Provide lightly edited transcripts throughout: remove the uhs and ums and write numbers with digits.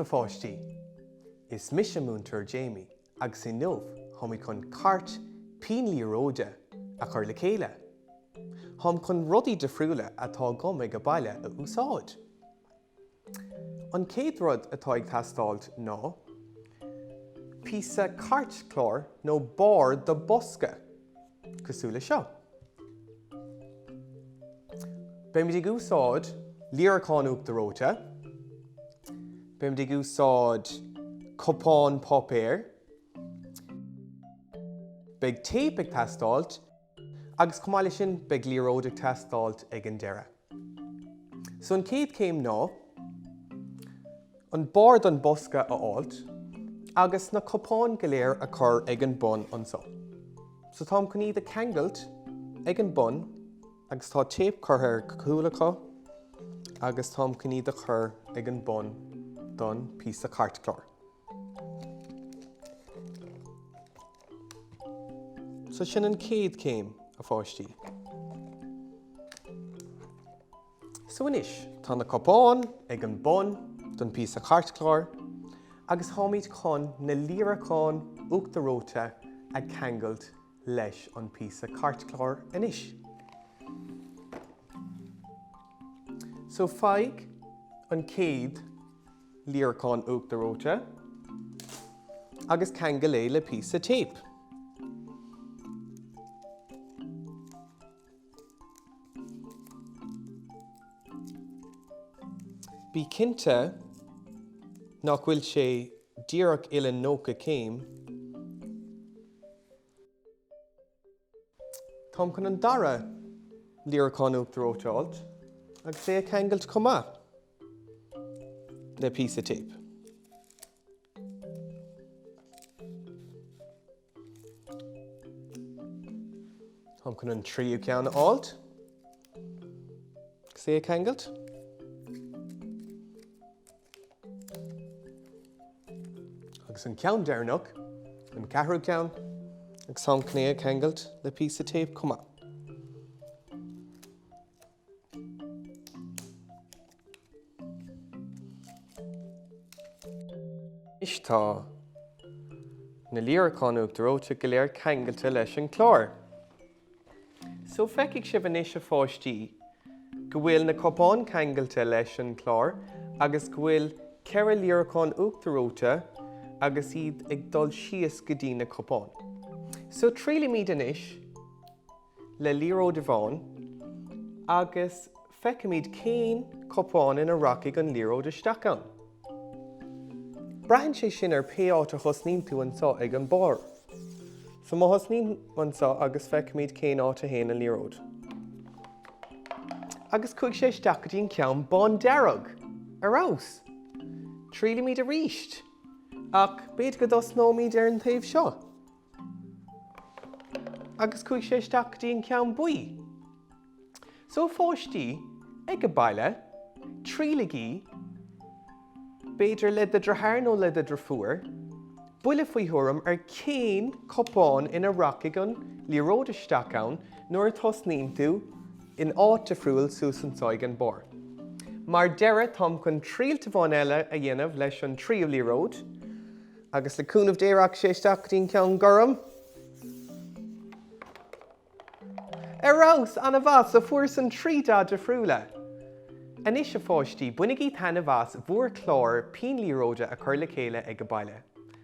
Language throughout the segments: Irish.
pháistí. Is misisiúntar Jamie ag sin nómh thomí chun cart pionnliathróide a chur le chéile. Thom chun rudaí difriúla atá gom ag go baile a úsáid. An céad rud atá ag teastáilt ná píosa cairtchláir nó bár do Bosca cosúla seo. Beim dig úsáid líreacáin uachtair, beim dig úsáid Cupán páipéir, beag Téip ag teastáilt, agus cumáile sin beag Liathróid ag teastáilt ag an deireadh. So an céad céim ná, an bár don Bosca a áilt, agus na Cupán go léir a chur ag an bun anseo. So tám chun iad a cheangailt ag an bun, agus tá Téip curtha cúlacha, agus tám chun iad a chur ag an bun don píosa cairtchláir. So sin an céad céim a pháistí. So inis, tá na Cupán ag an bun don píosa cairtchláir, agus tháinig chun na líreacáin uachtaróide a cheangailt leis an píosa cairtchláir inis. So feadh an céad líreacáin uachtaróide agus cheangail é le píosa Téip. Bí cinnte nach bhfuil sé díreach uile nócha céim, tám chun an dara líreacáin uachtaróide áilt, agus é a cheangailt chomh le píosa Téip. Tám chun an tríomh áilt, agus é a cheangailt. Agus an ceann dearnach, an ceathrú ceann, agus tám chun é a cheangailt le píosa Téip chomh. Is tá na líreacáin uachtaróide go léir cheangailte leis an Clár. So feicigh sibh inis a pháistí go bhfuil na Cupán cheangailte leis an Clár, agus go bhfuil ceithre líreacáin uachtaróide agus iad ag dul síos go dtí na Cupán. So Trealamh inis le Liathróid bháin, agus feicimid cén Cupán ina racaigh an Liathróid STEAM. Braithn sé sin ar péáit a thosnaíonn tú anseo ag an bár. So má thosnaíonn anseo agus feicimid cén áit a héana an Liathróid. Agus chuig sé steacadtí an ceann bán dearg arás. Trealamh a ríist, ach b'fhéad go dosnóid ar an taobh seo. Agus chuig sé steacadtí an ceann buí. So pháistí ag go baile, trílaigí, b'fhéidir le de drothar nó le de drofuair, buile faoi thuairim ar cén Cupán ina racaigh an Liathróid STEAM nuair a thosnaíonn tú in áit a friúil suas an sáig an bár. Mar deireadh tám chun tríalta bháin eile a dhéanamh leis an tríomh Liathróid, agus le cúnamh déireach sé steacadtí an ceann goram. Arás anna bhas a fuair an trídá de friúla. Inis a pháistí bunig í thana bhas bhuair Clár pionnliathróide a chur le chéile ag go baile.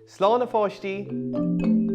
Slán a pháistí!